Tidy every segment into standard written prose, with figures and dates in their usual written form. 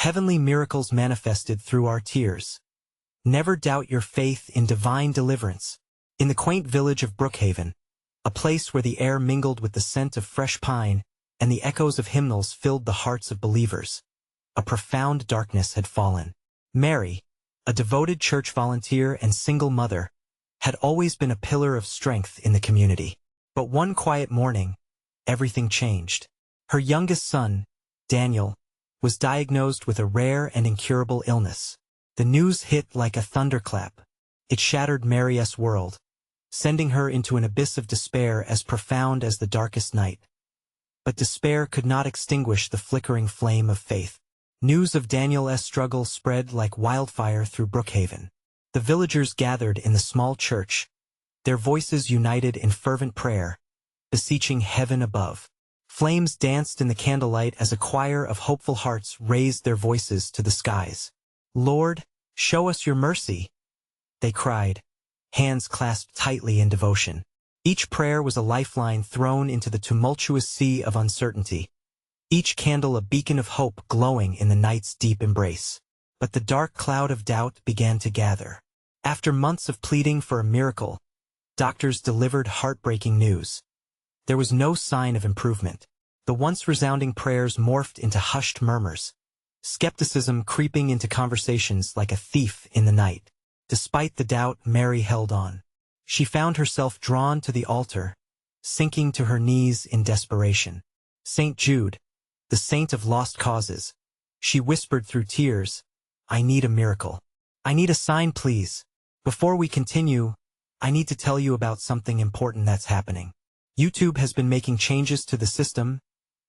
Heavenly miracles manifested through our tears. Never doubt your faith in divine deliverance. In the quaint village of Brookhaven, a place where the air mingled with the scent of fresh pine and the echoes of hymnals filled the hearts of believers, a profound darkness had fallen. Mary, a devoted church volunteer and single mother, had always been a pillar of strength in the community. But one quiet morning, everything changed. Her youngest son, Daniel, was diagnosed with a rare and incurable illness. The news hit like a thunderclap. It shattered Mary's world, sending her into an abyss of despair as profound as the darkest night. But despair could not extinguish the flickering flame of faith. News of Daniel's struggle spread like wildfire through Brookhaven. The villagers gathered in the small church, their voices united in fervent prayer, beseeching heaven above. Flames danced in the candlelight as a choir of hopeful hearts raised their voices to the skies. "Lord, show us your mercy," they cried, hands clasped tightly in devotion. Each prayer was a lifeline thrown into the tumultuous sea of uncertainty, each candle a beacon of hope glowing in the night's deep embrace. But the dark cloud of doubt began to gather. After months of pleading for a miracle, doctors delivered heartbreaking news. There was no sign of improvement. The once resounding prayers morphed into hushed murmurs, skepticism creeping into conversations like a thief in the night. Despite the doubt, Mary held on. She found herself drawn to the altar, sinking to her knees in desperation. "St. Jude, the saint of lost causes," she whispered through tears, "I need a miracle. I need a sign, please. Before we continue, I need to tell you about something important that's happening. YouTube has been making changes to the system,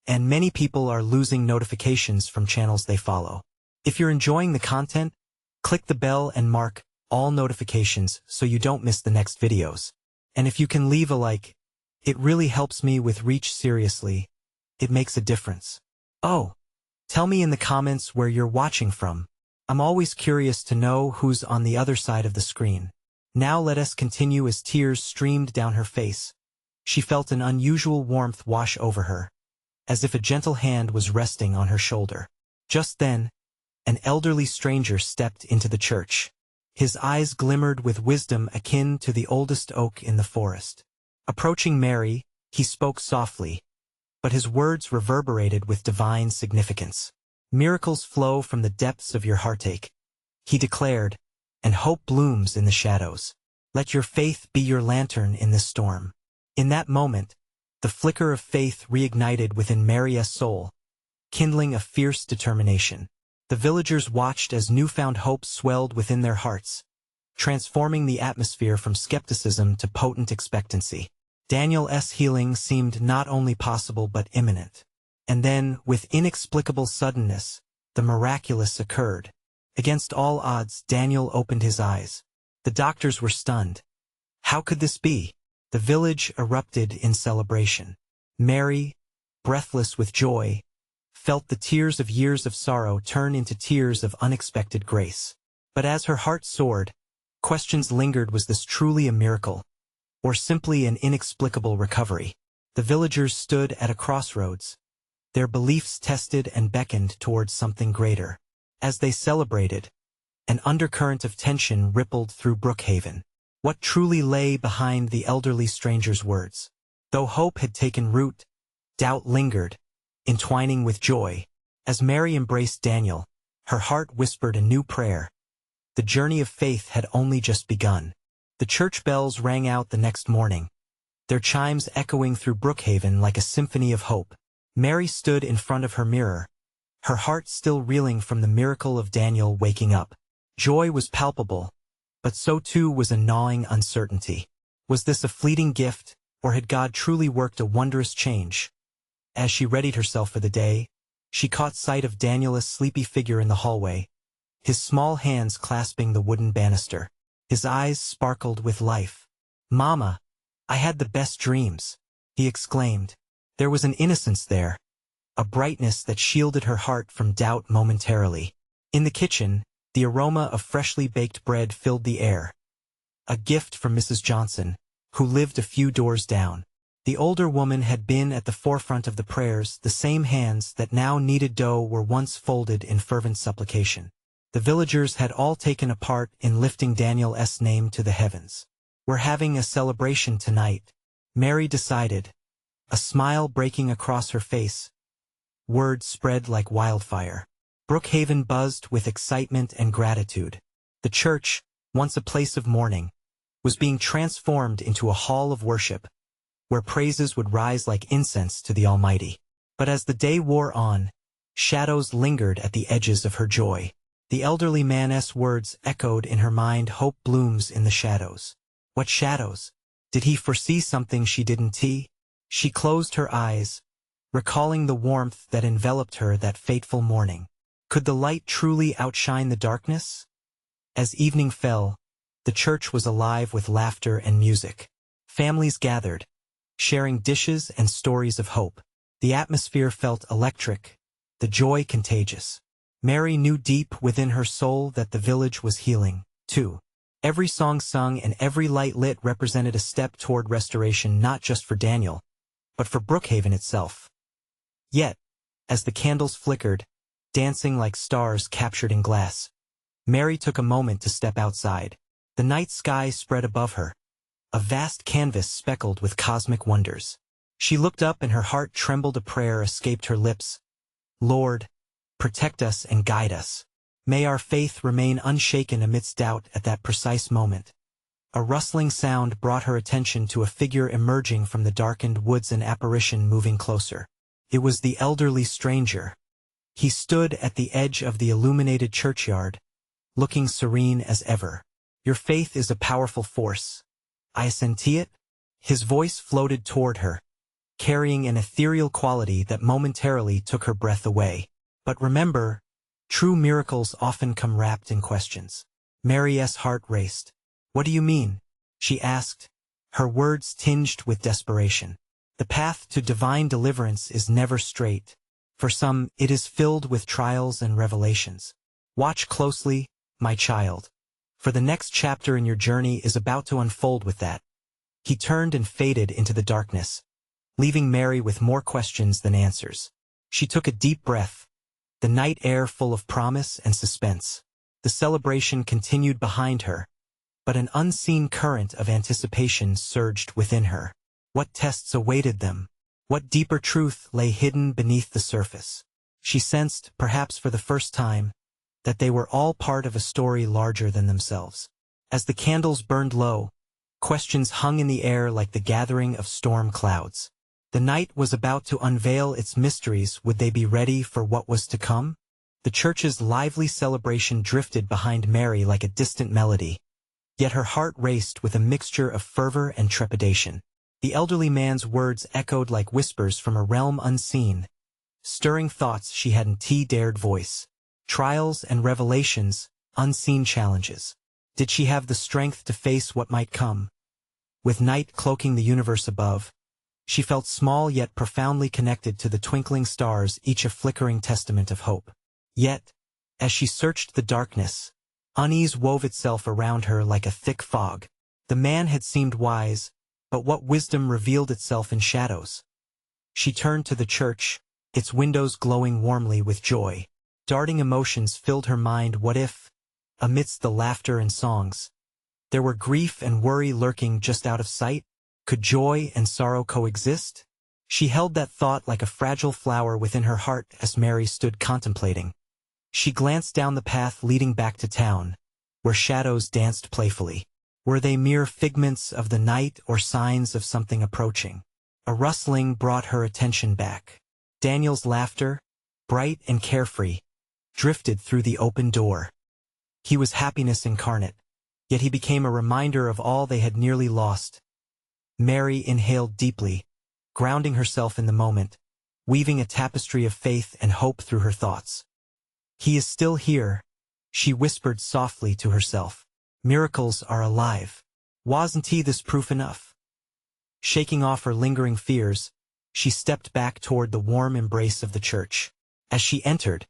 and many people are losing notifications from channels they follow. If you're enjoying the content, click the bell and mark all notifications so you don't miss the next videos. And if you can leave a like, it really helps me with reach. Seriously, it makes a difference. Oh, tell me in the comments where you're watching from. I'm always curious to know who's on the other side of the screen." Now let us continue. As tears streamed down her face, she felt an unusual warmth wash over her, as if a gentle hand was resting on her shoulder. Just then, an elderly stranger stepped into the church. His eyes glimmered with wisdom akin to the oldest oak in the forest. Approaching Mary, he spoke softly, but his words reverberated with divine significance. "Miracles flow from the depths of your heartache," he declared, "and hope blooms in the shadows. Let your faith be your lantern in this storm." In that moment, the flicker of faith reignited within Mary's soul, kindling a fierce determination. The villagers watched as newfound hope swelled within their hearts, transforming the atmosphere from skepticism to potent expectancy. Daniel's healing seemed not only possible but imminent. And then, with inexplicable suddenness, the miraculous occurred. Against all odds, Daniel opened his eyes. The doctors were stunned. How could this be? The village erupted in celebration. Mary, breathless with joy, felt the tears of years of sorrow turn into tears of unexpected grace. But as her heart soared, questions lingered. Was this truly a miracle, or simply an inexplicable recovery? The villagers stood at a crossroads, their beliefs tested and beckoned towards something greater. As they celebrated, an undercurrent of tension rippled through Brookhaven. What truly lay behind the elderly stranger's words? Though hope had taken root, doubt lingered, entwining with joy. As Mary embraced Daniel, her heart whispered a new prayer. The journey of faith had only just begun. The church bells rang out the next morning, their chimes echoing through Brookhaven like a symphony of hope. Mary stood in front of her mirror, her heart still reeling from the miracle of Daniel waking up. Joy was palpable, but so too was a gnawing uncertainty. Was this a fleeting gift, or had God truly worked a wondrous change? As she readied herself for the day, she caught sight of Daniel's sleepy figure in the hallway, his small hands clasping the wooden banister. His eyes sparkled with life. "Mama, I had the best dreams," he exclaimed. There was an innocence there, a brightness that shielded her heart from doubt momentarily. In the kitchen, the aroma of freshly baked bread filled the air, a gift from Mrs. Johnson, who lived a few doors down. The older woman had been at the forefront of the prayers, the same hands that now kneaded dough were once folded in fervent supplication. The villagers had all taken a part in lifting Daniel's name to the heavens. "We're having a celebration tonight," Mary decided, a smile breaking across her face. Word spread like wildfire. Brookhaven buzzed with excitement and gratitude. The church, once a place of mourning, was being transformed into a hall of worship, where praises would rise like incense to the Almighty. But as the day wore on, shadows lingered at the edges of her joy. The elderly man's words echoed in her mind, "Hope blooms in the shadows." What shadows? Did he foresee something she didn't see? She closed her eyes, recalling the warmth that enveloped her that fateful morning. Could the light truly outshine the darkness? As evening fell, the church was alive with laughter and music. Families gathered, sharing dishes and stories of hope. The atmosphere felt electric, the joy contagious. Mary knew deep within her soul that the village was healing, too. Every song sung and every light lit represented a step toward restoration, not just for Daniel, but for Brookhaven itself. Yet, as the candles flickered, dancing like stars captured in glass, Mary took a moment to step outside. The night sky spread above her, a vast canvas speckled with cosmic wonders. She looked up and her heart trembled. A prayer escaped her lips. "Lord, protect us and guide us. May our faith remain unshaken amidst doubt." At that precise moment, a rustling sound brought her attention to a figure emerging from the darkened woods, an apparition moving closer. It was the elderly stranger. He stood at the edge of the illuminated churchyard, looking serene as ever. "Your faith is a powerful force. I senti it." His voice floated toward her, carrying an ethereal quality that momentarily took her breath away. "But remember, true miracles often come wrapped in questions." Mary's heart raced. "What do you mean?" she asked, her words tinged with desperation. "The path to divine deliverance is never straight. For some, it is filled with trials and revelations. Watch closely, my child, for the next chapter in your journey is about to unfold with that." He turned and faded into the darkness, leaving Mary with more questions than answers. She took a deep breath, the night air full of promise and suspense. The celebration continued behind her, but an unseen current of anticipation surged within her. What tests awaited them? What deeper truth lay hidden beneath the surface? She sensed, perhaps for the first time, that they were all part of a story larger than themselves. As the candles burned low, questions hung in the air like the gathering of storm clouds. The night was about to unveil its mysteries. Would they be ready for what was to come? The church's lively celebration drifted behind Mary like a distant melody, yet her heart raced with a mixture of fervor and trepidation. The elderly man's words echoed like whispers from a realm unseen, stirring thoughts she hadn't dared voice. Trials and revelations, unseen challenges. Did she have the strength to face what might come? With night cloaking the universe above, she felt small yet profoundly connected to the twinkling stars, each a flickering testament of hope. Yet, as she searched the darkness, unease wove itself around her like a thick fog. The man had seemed wise, but what wisdom revealed itself in shadows? She turned to the church, its windows glowing warmly with joy. Darting emotions filled her mind. What if, amidst the laughter and songs, there were grief and worry lurking just out of sight? Could joy and sorrow coexist? She held that thought like a fragile flower within her heart as Mary stood contemplating. She glanced down the path leading back to town, where shadows danced playfully. Were they mere figments of the night or signs of something approaching? A rustling brought her attention back. Daniel's laughter, bright and carefree, drifted through the open door. He was happiness incarnate, yet he became a reminder of all they had nearly lost. Mary inhaled deeply, grounding herself in the moment, weaving a tapestry of faith and hope through her thoughts. "He is still here," she whispered softly to herself. "Miracles are alive. Wasn't this proof enough?" Shaking off her lingering fears, she stepped back toward the warm embrace of the church. As she entered,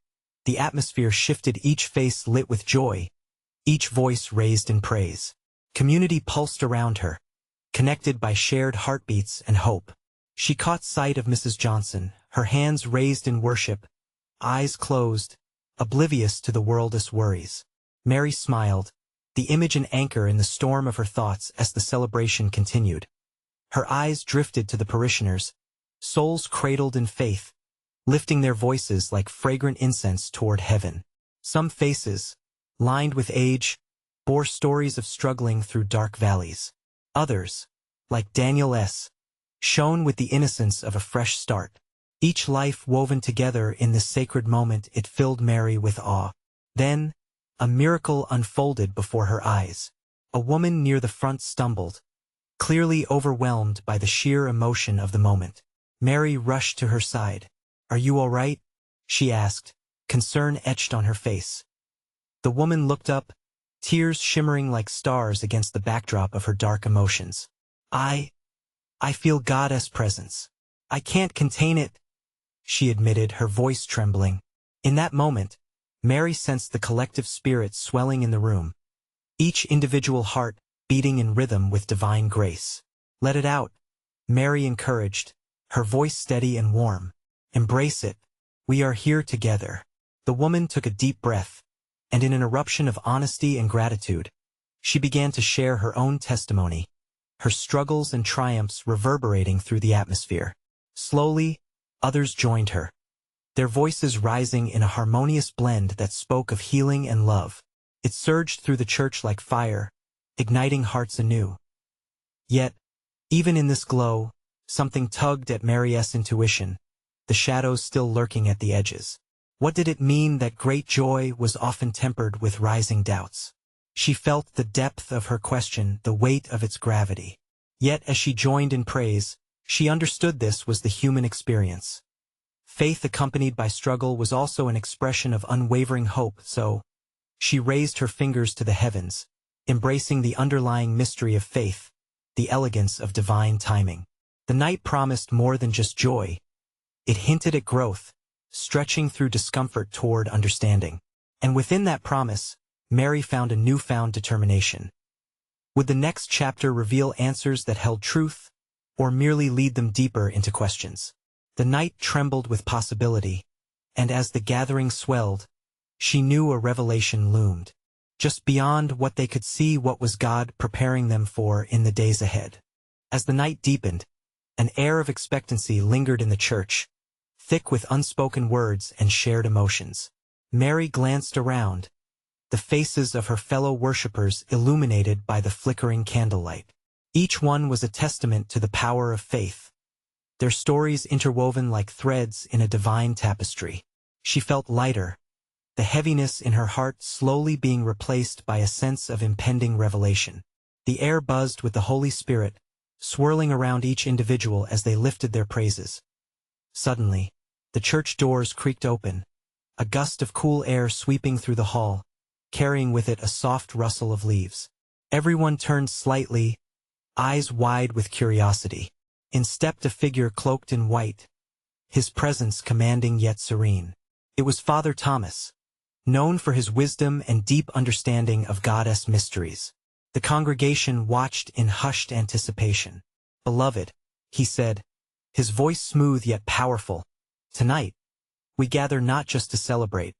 the atmosphere shifted, each face lit with joy, each voice raised in praise. Community pulsed around her, connected by shared heartbeats and hope. She caught sight of Mrs. Johnson, her hands raised in worship, eyes closed, oblivious to the world's worries. Mary smiled, the image an anchor in the storm of her thoughts as the celebration continued. Her eyes drifted to the parishioners, souls cradled in faith, lifting their voices like fragrant incense toward heaven. Some faces, lined with age, bore stories of struggling through dark valleys. Others, like Daniel's, shone with the innocence of a fresh start. Each life woven together in this sacred moment, it filled Mary with awe. Then, a miracle unfolded before her eyes. A woman near the front stumbled, clearly overwhelmed by the sheer emotion of the moment. Mary rushed to her side. "Are you all right?" she asked, concern etched on her face. The woman looked up, tears shimmering like stars against the backdrop of her dark emotions. I feel God's presence. I can't contain it," she admitted, her voice trembling. In that moment, Mary sensed the collective spirit swelling in the room, each individual heart beating in rhythm with divine grace. "Let it out," Mary encouraged, her voice steady and warm. "Embrace it. We are here together." The woman took a deep breath, and in an eruption of honesty and gratitude, she began to share her own testimony, her struggles and triumphs reverberating through the atmosphere. Slowly, others joined her, their voices rising in a harmonious blend that spoke of healing and love. It surged through the church like fire, igniting hearts anew. Yet, even in this glow, something tugged at Mary's intuition, the shadows still lurking at the edges. What did it mean that great joy was often tempered with rising doubts? She felt the depth of her question, the weight of its gravity. Yet as she joined in praise, she understood this was the human experience. Faith accompanied by struggle was also an expression of unwavering hope, so she raised her fingers to the heavens, embracing the underlying mystery of faith, the elegance of divine timing. The night promised more than just joy. It hinted at growth, stretching through discomfort toward understanding. And within that promise, Mary found a newfound determination. Would the next chapter reveal answers that held truth, or merely lead them deeper into questions? The night trembled with possibility, and as the gathering swelled, she knew a revelation loomed. Just beyond what they could see, what was God preparing them for in the days ahead? As the night deepened, an air of expectancy lingered in the church, thick with unspoken words and shared emotions. Mary glanced around, the faces of her fellow worshippers illuminated by the flickering candlelight. Each one was a testament to the power of faith, their stories interwoven like threads in a divine tapestry. She felt lighter, the heaviness in her heart slowly being replaced by a sense of impending revelation. The air buzzed with the Holy Spirit, swirling around each individual as they lifted their praises. Suddenly, the church doors creaked open, a gust of cool air sweeping through the hall, carrying with it a soft rustle of leaves. Everyone turned slightly, eyes wide with curiosity. In stepped a figure cloaked in white, his presence commanding yet serene. It was Father Thomas, known for his wisdom and deep understanding of God's mysteries. The congregation watched in hushed anticipation. "Beloved," he said, his voice smooth yet powerful, "tonight, we gather not just to celebrate,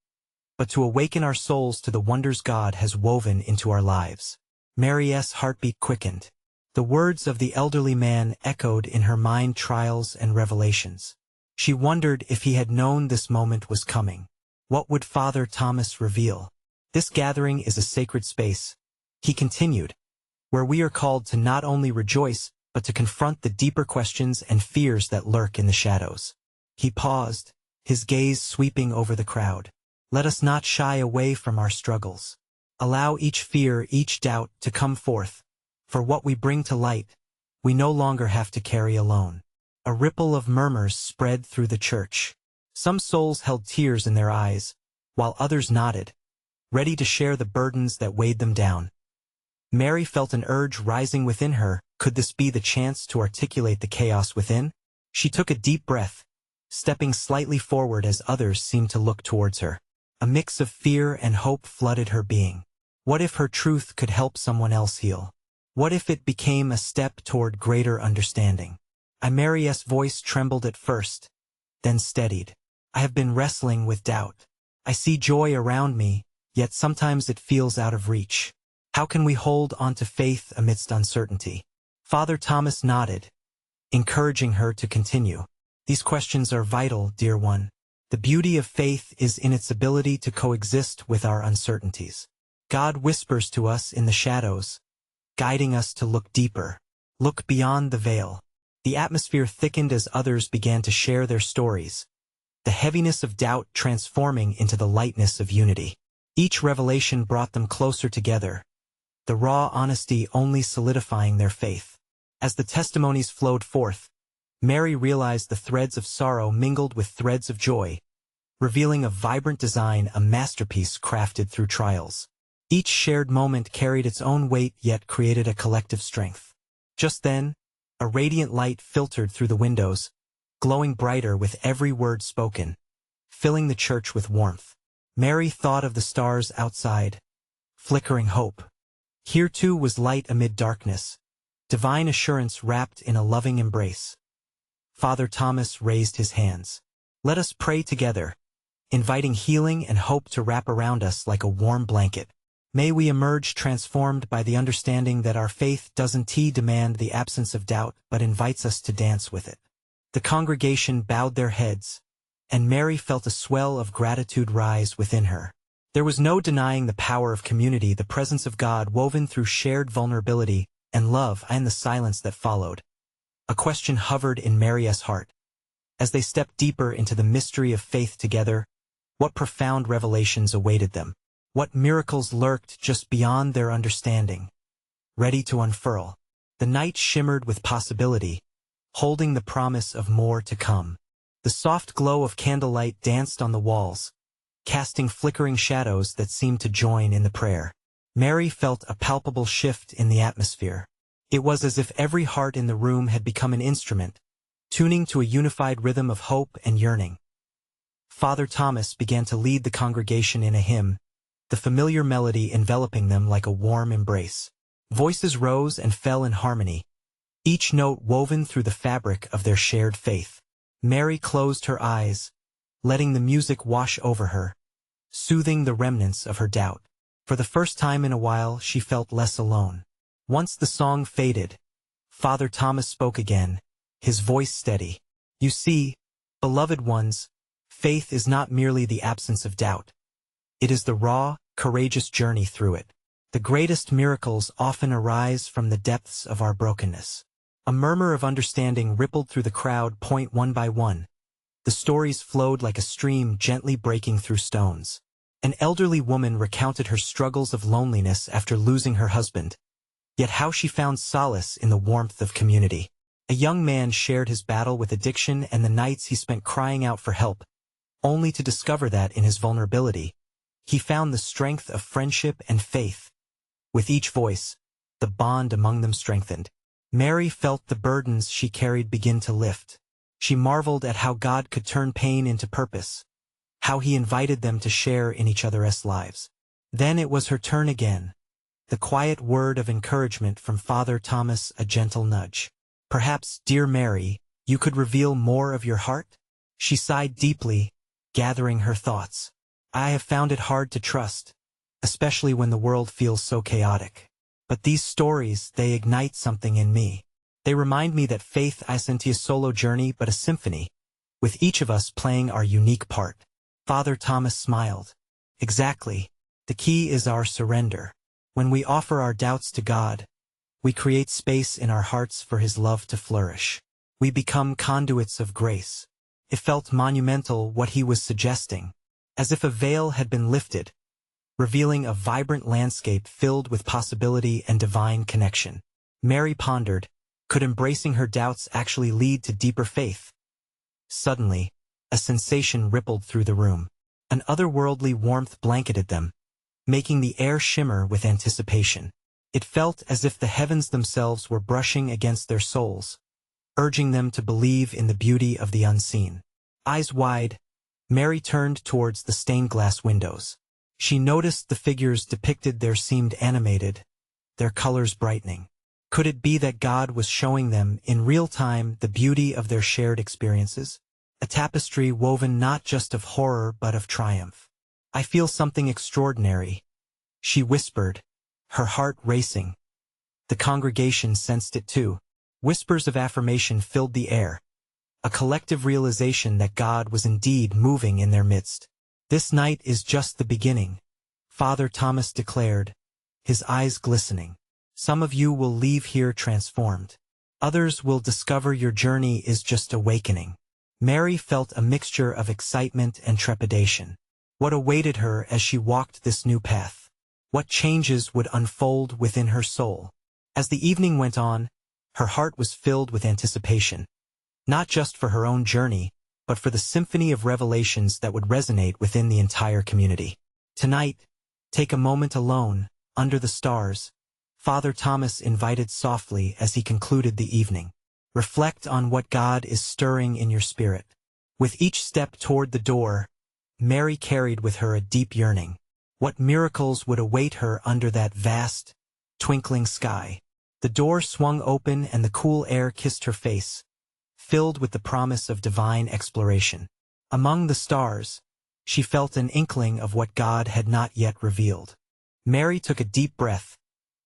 but to awaken our souls to the wonders God has woven into our lives." Mary's heartbeat quickened. The words of the elderly man echoed in her mind, trials and revelations. She wondered if he had known this moment was coming. What would Father Thomas reveal? "This gathering is a sacred space," he continued, "where we are called to not only rejoice, but to confront the deeper questions and fears that lurk in the shadows." He paused, his gaze sweeping over the crowd. "Let us not shy away from our struggles. Allow each fear, each doubt to come forth, for what we bring to light, we no longer have to carry alone." A ripple of murmurs spread through the church. Some souls held tears in their eyes, while others nodded, ready to share the burdens that weighed them down. Mary felt an urge rising within her. Could this be the chance to articulate the chaos within? She took a deep breath, stepping slightly forward as others seemed to look towards her. A mix of fear and hope flooded her being. What if her truth could help someone else heal? What if it became a step toward greater understanding? Mary's voice trembled at first, then steadied. I have been wrestling with doubt. I see joy around me, yet sometimes it feels out of reach. How can we hold on to faith amidst uncertainty? Father Thomas nodded, encouraging her to continue. These questions are vital, dear one. The beauty of faith is in its ability to coexist with our uncertainties. God whispers to us in the shadows, guiding us to look deeper, look beyond the veil. The atmosphere thickened as others began to share their stories, the heaviness of doubt transforming into the lightness of unity. Each revelation brought them closer together, the raw honesty only solidifying their faith. As the testimonies flowed forth, Mary realized the threads of sorrow mingled with threads of joy, revealing a vibrant design, a masterpiece crafted through trials. Each shared moment carried its own weight yet created a collective strength. Just then, a radiant light filtered through the windows, glowing brighter with every word spoken, filling the church with warmth. Mary thought of the stars outside, flickering hope. Here too was light amid darkness, divine assurance wrapped in a loving embrace. Father Thomas raised his hands. Let us pray together, inviting healing and hope to wrap around us like a warm blanket. May we emerge transformed by the understanding that our faith doesn't demand the absence of doubt but invites us to dance with it. The congregation bowed their heads, and Mary felt a swell of gratitude rise within her. There was no denying the power of community, the presence of God woven through shared vulnerability and love. And the silence that followed. A question hovered in Mary's heart. As they stepped deeper into the mystery of faith together, what profound revelations awaited them? What miracles lurked just beyond their understanding, ready to unfurl? The night shimmered with possibility, holding the promise of more to come. The soft glow of candlelight danced on the walls, casting flickering shadows that seemed to join in the prayer. Mary felt a palpable shift in the atmosphere. It was as if every heart in the room had become an instrument, tuning to a unified rhythm of hope and yearning. Father Thomas began to lead the congregation in a hymn, the familiar melody enveloping them like a warm embrace. Voices rose and fell in harmony, each note woven through the fabric of their shared faith. Mary closed her eyes, letting the music wash over her, soothing the remnants of her doubt. For the first time in a while, she felt less alone. Once the song faded, Father Thomas spoke again, his voice steady. You see, beloved ones, faith is not merely the absence of doubt. It is the raw, courageous journey through it. The greatest miracles often arise from the depths of our brokenness. A murmur of understanding rippled through the crowd, one by one. The stories flowed like a stream gently breaking through stones. An elderly woman recounted her struggles of loneliness after losing her husband, yet how she found solace in the warmth of community. A young man shared his battle with addiction and the nights he spent crying out for help, only to discover that in his vulnerability, he found the strength of friendship and faith. With each voice, the bond among them strengthened. Mary felt the burdens she carried begin to lift. She marveled at how God could turn pain into purpose, how he invited them to share in each other's lives. Then it was her turn again. The quiet word of encouragement from Father Thomas, a gentle nudge. Perhaps, dear Mary, you could reveal more of your heart? She sighed deeply, gathering her thoughts. I have found it hard to trust, especially when the world feels so chaotic. But these stories, they ignite something in me. They remind me that faith isn't a solo journey but a symphony, with each of us playing our unique part. Father Thomas smiled. Exactly. The key is our surrender. When we offer our doubts to God, we create space in our hearts for his love to flourish. We become conduits of grace. It felt monumental what he was suggesting, as if a veil had been lifted, revealing a vibrant landscape filled with possibility and divine connection. Mary pondered, could embracing her doubts actually lead to deeper faith? Suddenly, a sensation rippled through the room. An otherworldly warmth blanketed them, making the air shimmer with anticipation. It felt as if the heavens themselves were brushing against their souls, urging them to believe in the beauty of the unseen. Eyes wide, Mary turned towards the stained glass windows. She noticed the figures depicted there seemed animated, their colors brightening. Could it be that God was showing them in real time the beauty of their shared experiences? A tapestry woven not just of horror but of triumph. "I feel something extraordinary," she whispered, her heart racing. The congregation sensed it too. Whispers of affirmation filled the air, a collective realization that God was indeed moving in their midst. "This night is just the beginning," Father Thomas declared, his eyes glistening. "Some of you will leave here transformed. Others will discover your journey is just awakening." Mary felt a mixture of excitement and trepidation. What awaited her as she walked this new path? What changes would unfold within her soul? As the evening went on, her heart was filled with anticipation, not just for her own journey, but for the symphony of revelations that would resonate within the entire community. "Tonight, take a moment alone, under the stars," Father Thomas invited softly as he concluded the evening. "Reflect on what God is stirring in your spirit." With each step toward the door, Mary carried with her a deep yearning. What miracles would await her under that vast, twinkling sky? The door swung open and the cool air kissed her face, filled with the promise of divine exploration. Among the stars, she felt an inkling of what God had not yet revealed. Mary took a deep breath,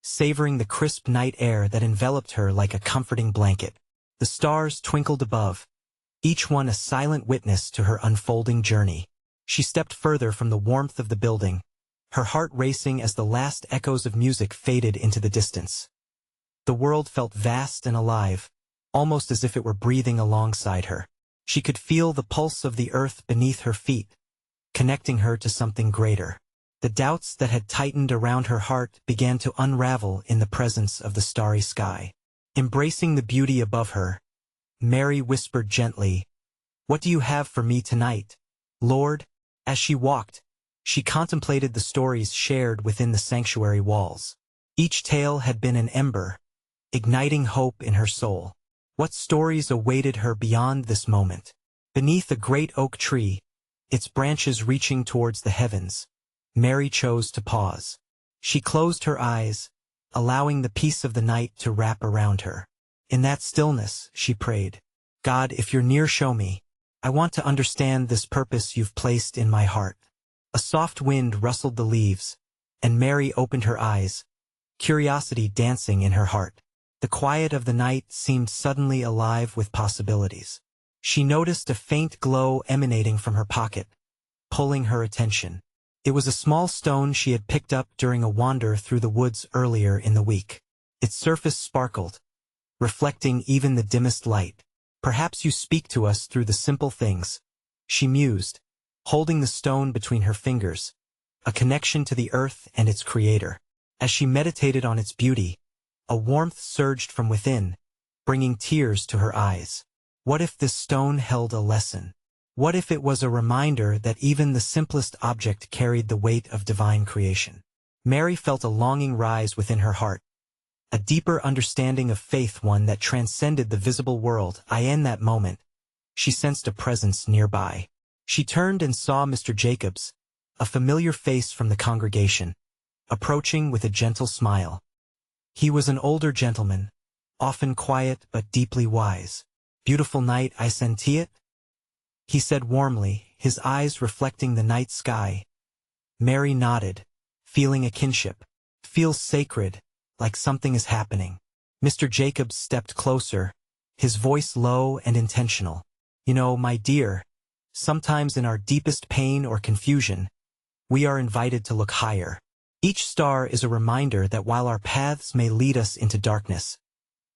savoring the crisp night air that enveloped her like a comforting blanket. The stars twinkled above, each one a silent witness to her unfolding journey. She stepped further from the warmth of the building, her heart racing as the last echoes of music faded into the distance. The world felt vast and alive, almost as if it were breathing alongside her. She could feel the pulse of the earth beneath her feet, connecting her to something greater. The doubts that had tightened around her heart began to unravel in the presence of the starry sky. Embracing the beauty above her, Mary whispered gently, "What do you have for me tonight, Lord?" As she walked, she contemplated the stories shared within the sanctuary walls. Each tale had been an ember, igniting hope in her soul. What stories awaited her beyond this moment? Beneath a great oak tree, its branches reaching towards the heavens, Mary chose to pause. She closed her eyes, allowing the peace of the night to wrap around her. In that stillness, she prayed, "God, if you're near, show me. I want to understand this purpose you've placed in my heart." A soft wind rustled the leaves, and Mary opened her eyes, curiosity dancing in her heart. The quiet of the night seemed suddenly alive with possibilities. She noticed a faint glow emanating from her pocket, pulling her attention. It was a small stone she had picked up during a wander through the woods earlier in the week. Its surface sparkled, reflecting even the dimmest light. "Perhaps you speak to us through the simple things," she mused, holding the stone between her fingers, a connection to the earth and its creator. As she meditated on its beauty, a warmth surged from within, bringing tears to her eyes. What if this stone held a lesson? What if it was a reminder that even the simplest object carried the weight of divine creation? Mary felt a longing rise within her heart, a deeper understanding of faith, one that transcended the visible world. In that moment, she sensed a presence nearby. She turned and saw Mr. Jacobs, a familiar face from the congregation, approaching with a gentle smile. He was an older gentleman, often quiet but deeply wise. "Beautiful night, I senti it?" he said warmly, his eyes reflecting the night sky. Mary nodded, feeling a kinship. "Feels sacred, like something is happening." Mr. Jacobs stepped closer, his voice low and intentional. "You know, my dear, sometimes in our deepest pain or confusion, we are invited to look higher. Each star is a reminder that while our paths may lead us into darkness,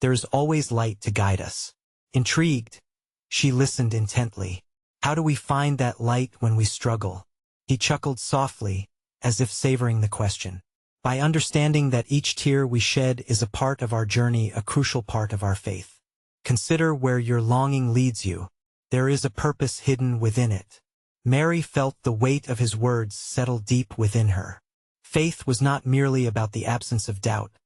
there is always light to guide us." Intrigued, she listened intently. "How do we find that light when we struggle?" He chuckled softly, as if savoring the question. "By understanding that each tear we shed is a part of our journey, a crucial part of our faith. Consider where your longing leads you. There is a purpose hidden within it." Mary felt the weight of his words settle deep within her. Faith was not merely about the absence of doubt,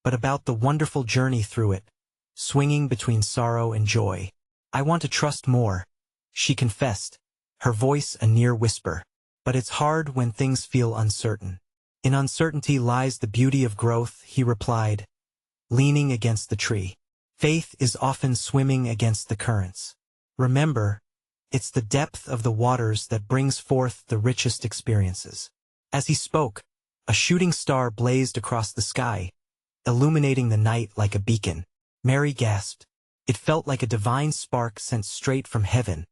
but about the wonderful journey through it, swinging between sorrow and joy. "I want to trust more," she confessed, her voice a near whisper. "But it's hard when things feel uncertain." "In uncertainty lies the beauty of growth," he replied, leaning against the tree. Faith is often swimming against the currents. Remember, it's the depth of the waters that brings forth the richest experiences. As he spoke, a shooting star blazed across the sky, illuminating the night like a beacon. Mary gasped. It felt like a divine spark sent straight from heaven,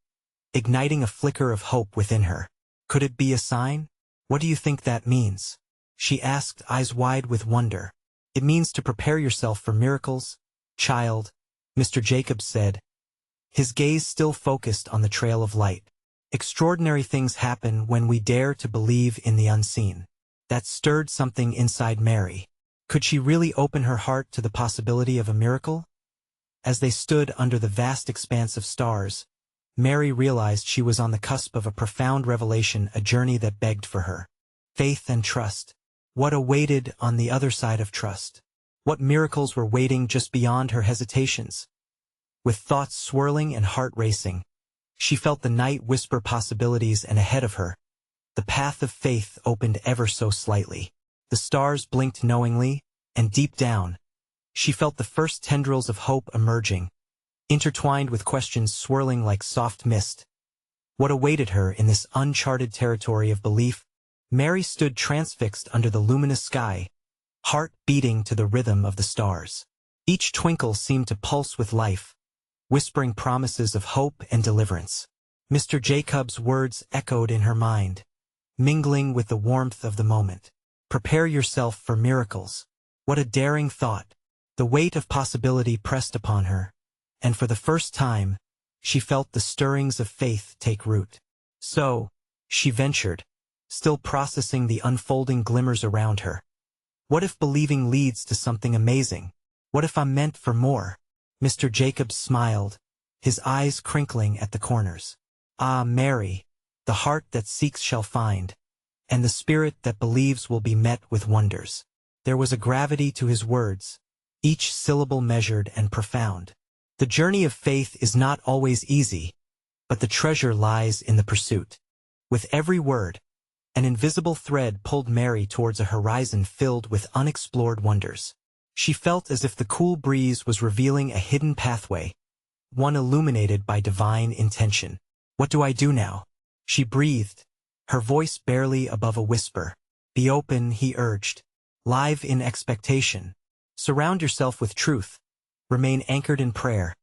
igniting a flicker of hope within her. Could it be a sign? What do you think that means? She asked, eyes wide with wonder. It means to prepare yourself for miracles, child, Mr. Jacobs said, his gaze still focused on the trail of light. Extraordinary things happen when we dare to believe in the unseen. That stirred something inside Mary. Could she really open her heart to the possibility of a miracle? As they stood under the vast expanse of stars, Mary realized she was on the cusp of a profound revelation, a journey that begged for her. Faith and trust. What awaited on the other side of trust? What miracles were waiting just beyond her hesitations? With thoughts swirling and heart racing, she felt the night whisper possibilities, and ahead of her, the path of faith opened ever so slightly. The stars blinked knowingly, and deep down, she felt the first tendrils of hope emerging, intertwined with questions swirling like soft mist. What awaited her in this uncharted territory of belief? Mary stood transfixed under the luminous sky, heart beating to the rhythm of the stars. Each twinkle seemed to pulse with life, whispering promises of hope and deliverance. Mr. Jacobs' words echoed in her mind, mingling with the warmth of the moment. Prepare yourself for miracles. What a daring thought. The weight of possibility pressed upon her, and for the first time, she felt the stirrings of faith take root. So, she ventured, still processing the unfolding glimmers around her. What if believing leads to something amazing? What if I'm meant for more? Mr. Jacobs smiled, his eyes crinkling at the corners. Ah, Mary, the heart that seeks shall find, and the spirit that believes will be met with wonders. There was a gravity to his words, each syllable measured and profound. The journey of faith is not always easy, but the treasure lies in the pursuit. With every word, an invisible thread pulled Mary towards a horizon filled with unexplored wonders. She felt as if the cool breeze was revealing a hidden pathway, one illuminated by divine intention. What do I do now? She breathed, her voice barely above a whisper. Be open, he urged. Live in expectation. Surround yourself with truth. Remain anchored in prayer,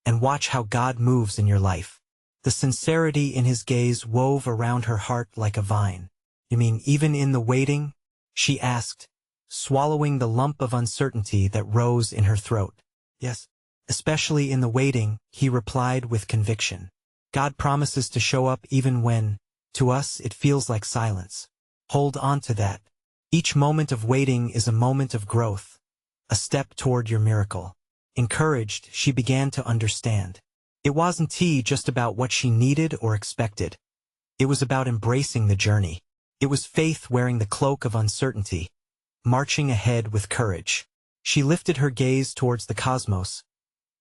and watch how God moves in your life. The sincerity in his gaze wove around her heart like a vine. You mean even in the waiting? She asked, swallowing the lump of uncertainty that rose in her throat. Yes, especially in the waiting, he replied with conviction. God promises to show up even when, to us, it feels like silence. Hold on to that. Each moment of waiting is a moment of growth, a step toward your miracle. Encouraged, she began to understand. It wasn't just about what she needed or expected. It was about embracing the journey. It was faith wearing the cloak of uncertainty, marching ahead with courage. She lifted her gaze towards the cosmos,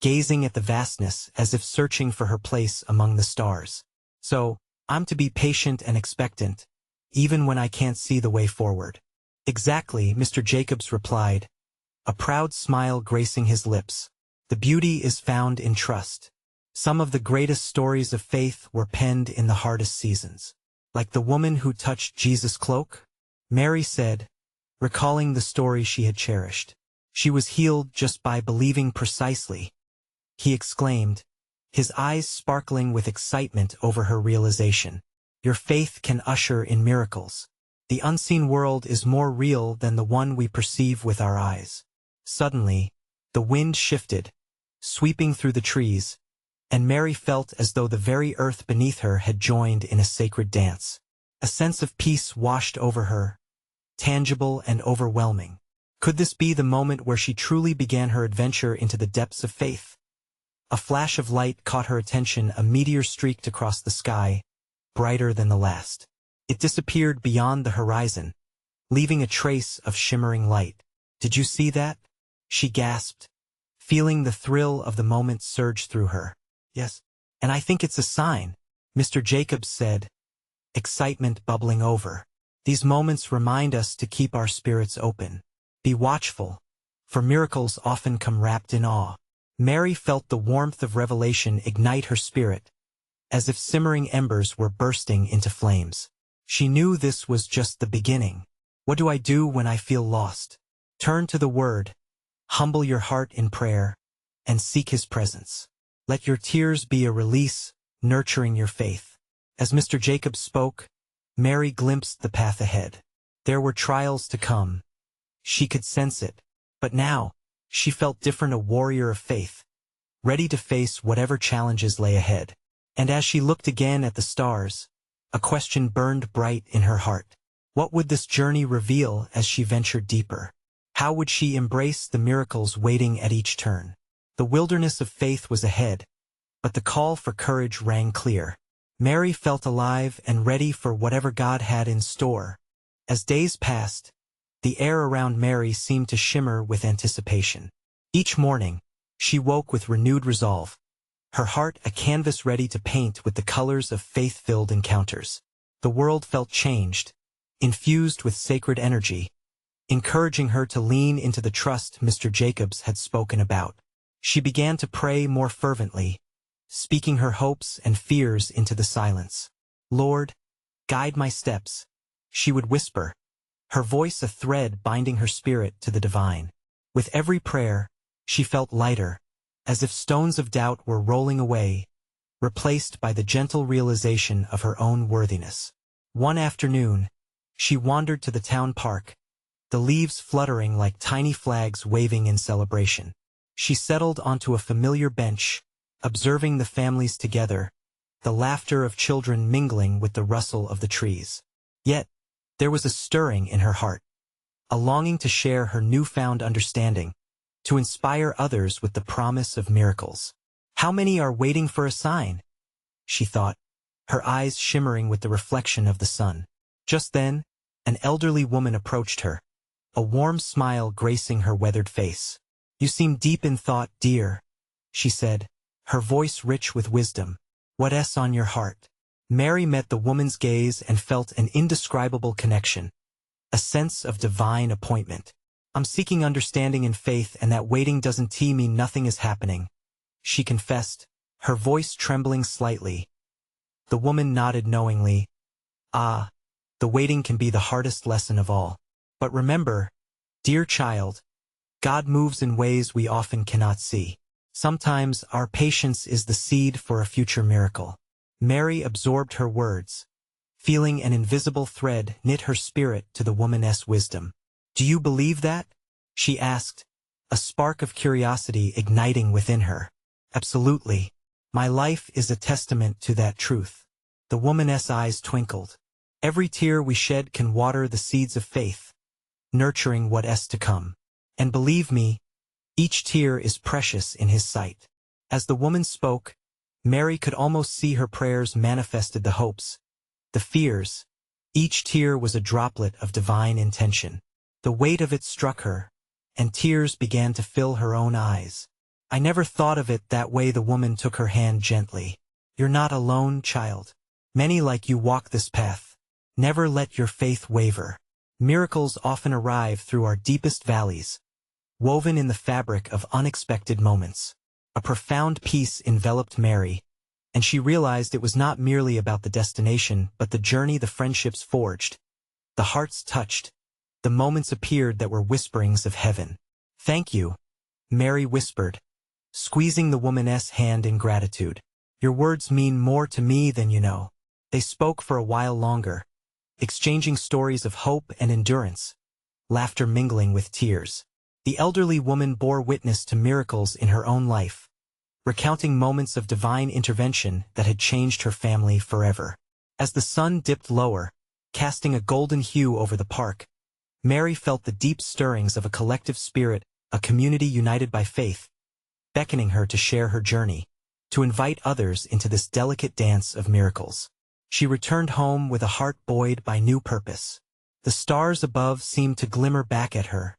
gazing at the vastness as if searching for her place among the stars. So, I'm to be patient and expectant, even when I can't see the way forward. Exactly, Mr. Jacobs replied, a proud smile gracing his lips. The beauty is found in trust. Some of the greatest stories of faith were penned in the hardest seasons. Like the woman who touched Jesus' cloak? Mary said, recalling the story she had cherished. She was healed just by believing precisely. He exclaimed, his eyes sparkling with excitement over her realization. Your faith can usher in miracles. The unseen world is more real than the one we perceive with our eyes. Suddenly, the wind shifted, sweeping through the trees, and Mary felt as though the very earth beneath her had joined in a sacred dance. A sense of peace washed over her, tangible and overwhelming. Could this be the moment where she truly began her adventure into the depths of faith? A flash of light caught her attention, a meteor streaked across the sky, brighter than the last. It disappeared beyond the horizon, leaving a trace of shimmering light. Did you see that? She gasped, feeling the thrill of the moment surge through her. Yes, and I think it's a sign, Mr. Jacobs said, excitement bubbling over. These moments remind us to keep our spirits open. Be watchful, for miracles often come wrapped in awe. Mary felt the warmth of revelation ignite her spirit, as if simmering embers were bursting into flames. She knew this was just the beginning. What do I do when I feel lost? Turn to the Word, humble your heart in prayer, and seek His presence. Let your tears be a release, nurturing your faith. As Mr. Jacob spoke, Mary glimpsed the path ahead. There were trials to come. She could sense it. But now, she felt different, a warrior of faith, ready to face whatever challenges lay ahead. And as she looked again at the stars, a question burned bright in her heart. What would this journey reveal as she ventured deeper? How would she embrace the miracles waiting at each turn? The wilderness of faith was ahead, but the call for courage rang clear. Mary felt alive and ready for whatever God had in store. As days passed, the air around Mary seemed to shimmer with anticipation. Each morning, she woke with renewed resolve, her heart a canvas ready to paint with the colors of faith-filled encounters. The world felt changed, infused with sacred energy, encouraging her to lean into the trust Mr. Jacobs had spoken about. She began to pray more fervently, speaking her hopes and fears into the silence. "Lord, guide my steps," she would whisper, her voice a thread binding her spirit to the divine. With every prayer, she felt lighter, as if stones of doubt were rolling away, replaced by the gentle realization of her own worthiness. One afternoon, she wandered to the town park, the leaves fluttering like tiny flags waving in celebration. She settled onto a familiar bench, observing the families together, the laughter of children mingling with the rustle of the trees. Yet, there was a stirring in her heart, a longing to share her newfound understanding, to inspire others with the promise of miracles. How many are waiting for a sign? She thought, her eyes shimmering with the reflection of the sun. Just then, an elderly woman approached her, a warm smile gracing her weathered face. "You seem deep in thought, dear," she said, her voice rich with wisdom. "What's on your heart?" Mary met the woman's gaze and felt an indescribable connection, a sense of divine appointment. "I'm seeking understanding and faith, and that waiting doesn't mean nothing is happening," she confessed, her voice trembling slightly. The woman nodded knowingly. "Ah, the waiting can be the hardest lesson of all. But remember, dear child, God moves in ways we often cannot see. Sometimes our patience is the seed for a future miracle." Mary absorbed her words, feeling an invisible thread knit her spirit to the woman's wisdom. "Do you believe that?" she asked, a spark of curiosity igniting within her. "Absolutely. My life is a testament to that truth." The woman's eyes twinkled. "Every tear we shed can water the seeds of faith, nurturing what's to come. And believe me, each tear is precious in His sight." As the woman spoke, Mary could almost see her prayers manifested, the hopes, the fears. Each tear was a droplet of divine intention. The weight of it struck her, and tears began to fill her own eyes. "I never thought of it that way." The woman took her hand gently. "You're not alone, child. Many like you walk this path. Never let your faith waver. Miracles often arrive through our deepest valleys, woven in the fabric of unexpected moments." A profound peace enveloped Mary, and she realized it was not merely about the destination but the journey, the friendships forged, the hearts touched, the moments appeared that were whisperings of heaven. "Thank you," Mary whispered, squeezing the woman's hand in gratitude. "Your words mean more to me than you know." They spoke for a while longer, exchanging stories of hope and endurance, laughter mingling with tears. The elderly woman bore witness to miracles in her own life, recounting moments of divine intervention that had changed her family forever. As the sun dipped lower, casting a golden hue over the park, Mary felt the deep stirrings of a collective spirit, a community united by faith, beckoning her to share her journey, to invite others into this delicate dance of miracles. She returned home with a heart buoyed by new purpose. The stars above seemed to glimmer back at her,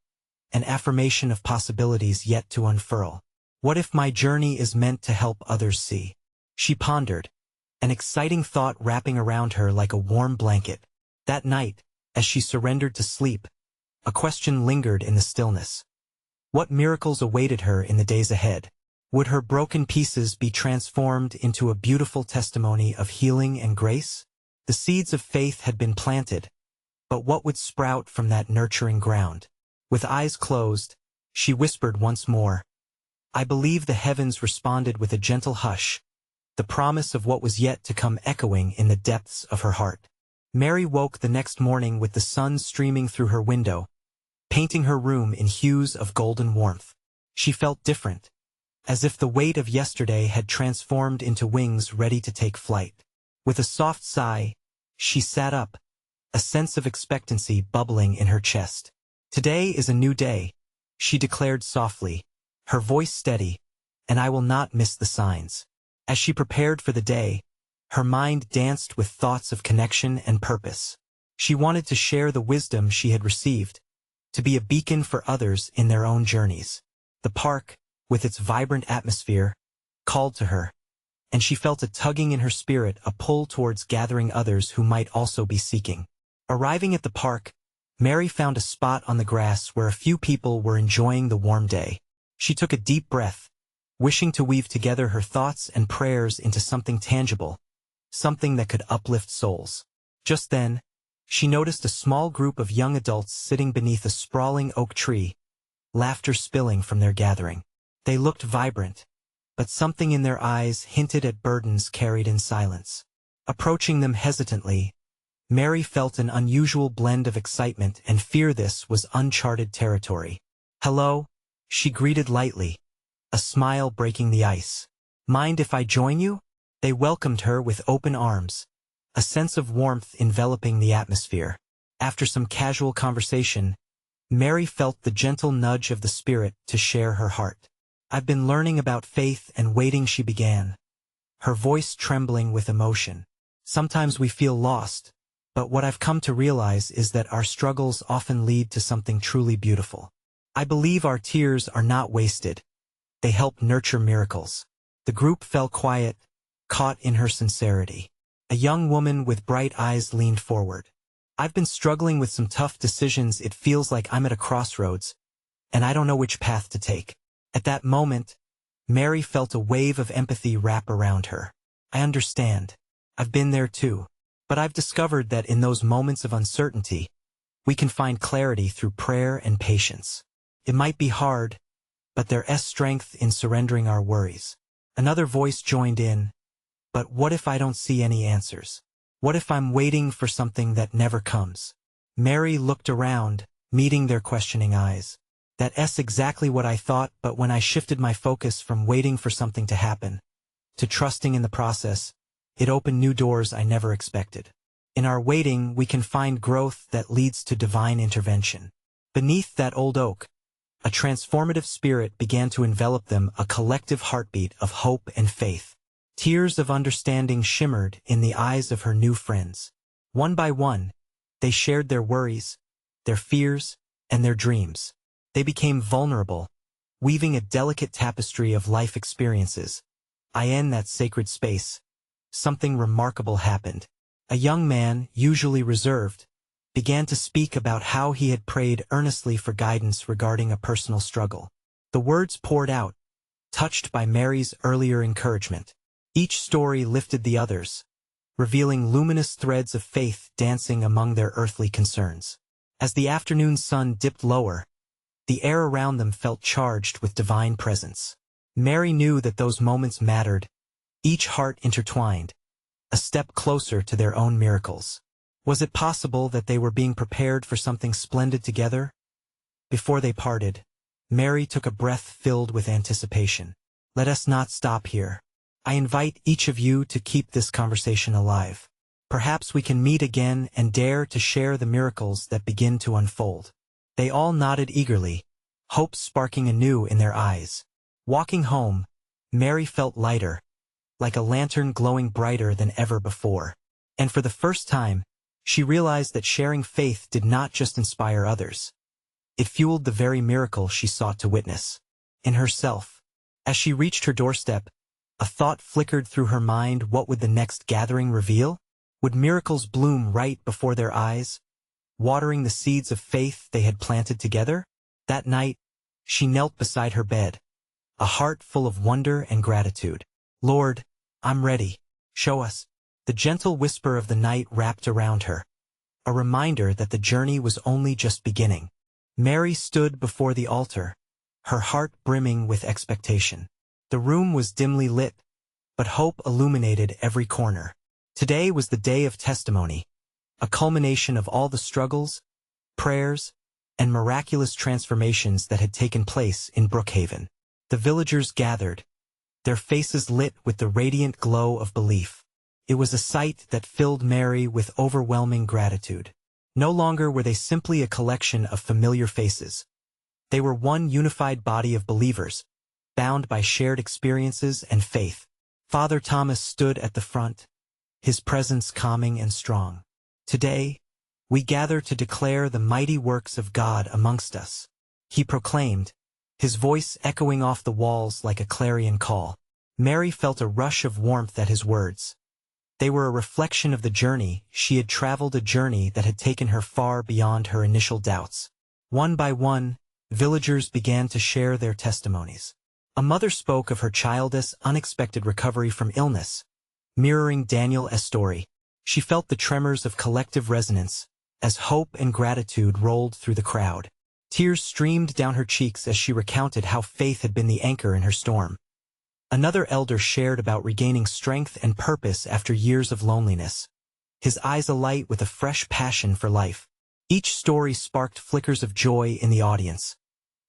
an affirmation of possibilities yet to unfurl. What if my journey is meant to help others see? She pondered, an exciting thought wrapping around her like a warm blanket. That night, as she surrendered to sleep, a question lingered in the stillness. What miracles awaited her in the days ahead? Would her broken pieces be transformed into a beautiful testimony of healing and grace? The seeds of faith had been planted, but what would sprout from that nurturing ground? With eyes closed, she whispered once more, "I believe." The heavens responded with a gentle hush, the promise of what was yet to come echoing in the depths of her heart. Mary woke the next morning with the sun streaming through her window, painting her room in hues of golden warmth. She felt different, as if the weight of yesterday had transformed into wings ready to take flight. With a soft sigh, she sat up, a sense of expectancy bubbling in her chest. "Today is a new day," she declared softly, her voice steady, "and I will not miss the signs." As she prepared for the day, her mind danced with thoughts of connection and purpose. She wanted to share the wisdom she had received, to be a beacon for others in their own journeys. The park, with its vibrant atmosphere, called to her, and she felt a tugging in her spirit, a pull towards gathering others who might also be seeking. Arriving at the park, Mary found a spot on the grass where a few people were enjoying the warm day. She took a deep breath, wishing to weave together her thoughts and prayers into something tangible, something that could uplift souls. Just then, she noticed a small group of young adults sitting beneath a sprawling oak tree, laughter spilling from their gathering. They looked vibrant, but something in their eyes hinted at burdens carried in silence. Approaching them hesitantly, Mary felt an unusual blend of excitement and fear. This was uncharted territory. "Hello," she greeted lightly, a smile breaking the ice. "Mind if I join you?" They welcomed her with open arms, a sense of warmth enveloping the atmosphere. After some casual conversation, Mary felt the gentle nudge of the Spirit to share her heart. "I've been learning about faith and waiting," she began, her voice trembling with emotion. "Sometimes we feel lost, but what I've come to realize is that our struggles often lead to something truly beautiful. I believe our tears are not wasted. They help nurture miracles." The group fell quiet, caught in her sincerity. A young woman with bright eyes leaned forward. "I've been struggling with some tough decisions. It feels like I'm at a crossroads, and I don't know which path to take." At that moment, Mary felt a wave of empathy wrap around her. "I understand. I've been there too. But I've discovered that in those moments of uncertainty, we can find clarity through prayer and patience. It might be hard, but there's strength in surrendering our worries." Another voice joined in, "But what if I don't see any answers? What if I'm waiting for something that never comes?" Mary looked around, meeting their questioning eyes. "That's exactly what I thought, but when I shifted my focus from waiting for something to happen to trusting in the process, it opened new doors I never expected. In our waiting, we can find growth that leads to divine intervention." Beneath that old oak, a transformative spirit began to envelop them, a collective heartbeat of hope and faith. Tears of understanding shimmered in the eyes of her new friends. One by one, they shared their worries, their fears, and their dreams. They became vulnerable, weaving a delicate tapestry of life experiences. In that sacred space, something remarkable happened. A young man, usually reserved, began to speak about how he had prayed earnestly for guidance regarding a personal struggle. The words poured out, touched by Mary's earlier encouragement. Each story lifted the others, revealing luminous threads of faith dancing among their earthly concerns. As the afternoon sun dipped lower, the air around them felt charged with divine presence. Mary knew that those moments mattered, each heart intertwined, a step closer to their own miracles. Was it possible that they were being prepared for something splendid together? Before they parted, Mary took a breath filled with anticipation. "Let us not stop here. I invite each of you to keep this conversation alive. Perhaps we can meet again and dare to share the miracles that begin to unfold." They all nodded eagerly, hope sparking anew in their eyes. Walking home, Mary felt lighter, like a lantern glowing brighter than ever before. And for the first time, she realized that sharing faith did not just inspire others. It fueled the very miracle she sought to witness in herself. As she reached her doorstep, a thought flickered through her mind. What would the next gathering reveal? Would miracles bloom right before their eyes, watering the seeds of faith they had planted together? That night, She knelt beside her bed, a heart full of wonder and gratitude. "Lord, I'm ready. Show us." The gentle whisper of the night wrapped around her, a reminder that the journey was only just beginning. Mary stood before the altar, her heart brimming with expectation. The room was dimly lit, but hope illuminated every corner. Today was the day of testimony, a culmination of all the struggles, prayers, and miraculous transformations that had taken place in Brookhaven. The villagers gathered, their faces lit with the radiant glow of belief. It was a sight that filled Mary with overwhelming gratitude. No longer were they simply a collection of familiar faces. They were one unified body of believers, bound by shared experiences and faith. Father Thomas stood at the front, his presence calming and strong. "Today, we gather to declare the mighty works of God amongst us," he proclaimed, his voice echoing off the walls like a clarion call. Mary felt a rush of warmth at his words. They were a reflection of the journey she had traveled, a journey that had taken her far beyond her initial doubts. One by one, villagers began to share their testimonies. A mother spoke of her child's unexpected recovery from illness, mirroring Daniel's story. She felt the tremors of collective resonance as hope and gratitude rolled through the crowd. Tears streamed down her cheeks as she recounted how faith had been the anchor in her storm. Another elder shared about regaining strength and purpose after years of loneliness, his eyes alight with a fresh passion for life. Each story sparked flickers of joy in the audience,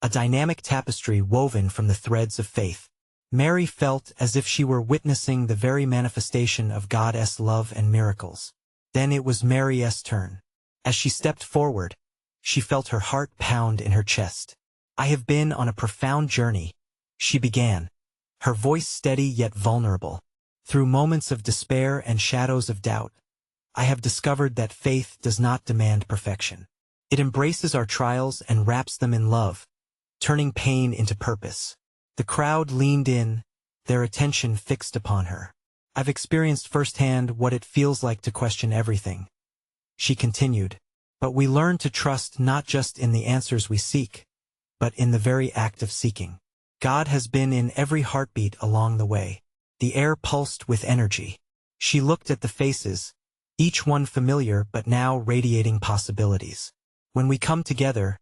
a dynamic tapestry woven from the threads of faith. Mary felt as if she were witnessing the very manifestation of God's love and miracles. Then it was Mary's turn. As she stepped forward, she felt her heart pound in her chest. "I have been on a profound journey," she began, her voice steady yet vulnerable. "Through moments of despair and shadows of doubt, I have discovered that faith does not demand perfection. It embraces our trials and wraps them in love, turning pain into purpose." The crowd leaned in, their attention fixed upon her. "I've experienced firsthand what it feels like to question everything," she continued. "But we learn to trust not just in the answers we seek, but in the very act of seeking. God has been in every heartbeat along the way." The air pulsed with energy. She looked at the faces, each one familiar but now radiating possibilities. "When we come together,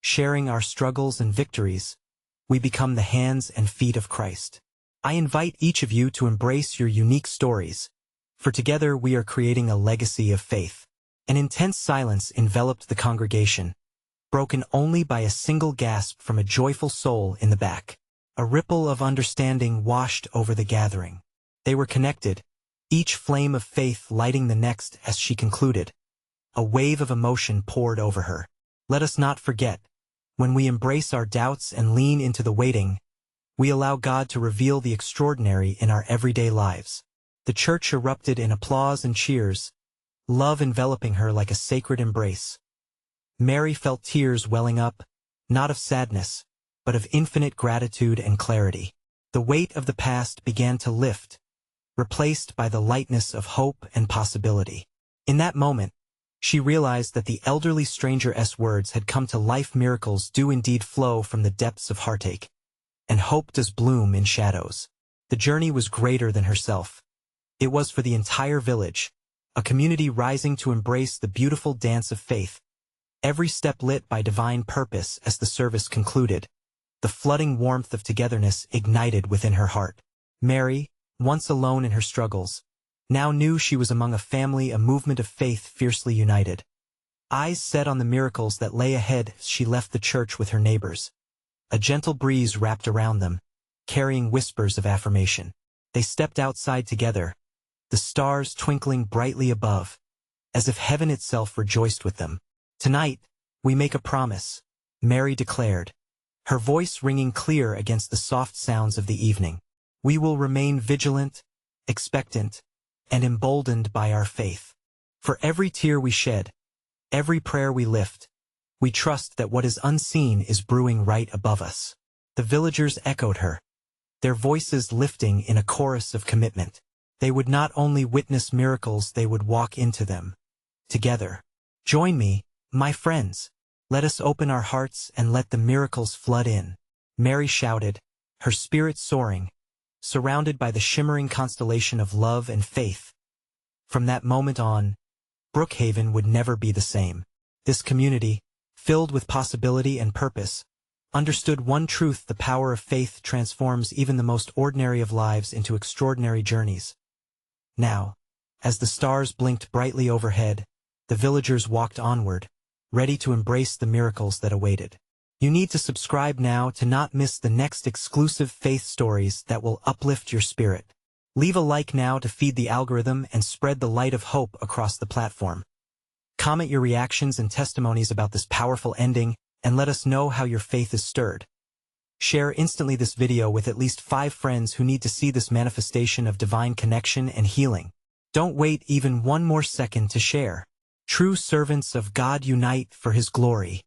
sharing our struggles and victories, we become the hands and feet of Christ. I invite each of you to embrace your unique stories, for together we are creating a legacy of faith." An intense silence enveloped the congregation, broken only by a single gasp from a joyful soul in the back. A ripple of understanding washed over the gathering. They were connected, each flame of faith lighting the next as she concluded. A wave of emotion poured over her. "Let us not forget, when we embrace our doubts and lean into the waiting, we allow God to reveal the extraordinary in our everyday lives." The church erupted in applause and cheers, love enveloping her like a sacred embrace. Mary felt tears welling up, not of sadness, but of infinite gratitude and clarity. The weight of the past began to lift, replaced by the lightness of hope and possibility. In that moment, she realized that the elderly stranger's words had come to life. Miracles do indeed flow from the depths of heartache, and hope does bloom in shadows. The journey was greater than herself. It was for the entire village, a community rising to embrace the beautiful dance of faith. Every step lit by divine purpose. As the service concluded, the flooding warmth of togetherness ignited within her heart. Mary, once alone in her struggles, now knew she was among a family, a movement of faith fiercely united. Eyes set on the miracles that lay ahead, she left the church with her neighbors. A gentle breeze wrapped around them, carrying whispers of affirmation. They stepped outside together, the stars twinkling brightly above, as if heaven itself rejoiced with them. "Tonight, we make a promise," Mary declared, her voice ringing clear against the soft sounds of the evening. "We will remain vigilant, expectant, and emboldened by our faith. For every tear we shed, every prayer we lift, we trust that what is unseen is brewing right above us." The villagers echoed her, their voices lifting in a chorus of commitment. They would not only witness miracles, they would walk into them. Together. "Join me, my friends. Let us open our hearts and let the miracles flood in." Mary shouted, her spirit soaring, surrounded by the shimmering constellation of love and faith. From that moment on, Brookhaven would never be the same. This community, filled with possibility and purpose, understood one truth: the power of faith transforms even the most ordinary of lives into extraordinary journeys. Now, as the stars blinked brightly overhead, the villagers walked onward, ready to embrace the miracles that awaited. You need to subscribe now to not miss the next exclusive faith stories that will uplift your spirit. Leave a like now to feed the algorithm and spread the light of hope across the platform. Comment your reactions and testimonies about this powerful ending and let us know how your faith is stirred. Share instantly this video with at least 5 friends who need to see this manifestation of divine connection and healing. Don't wait even one more second to share. True servants of God unite for His glory.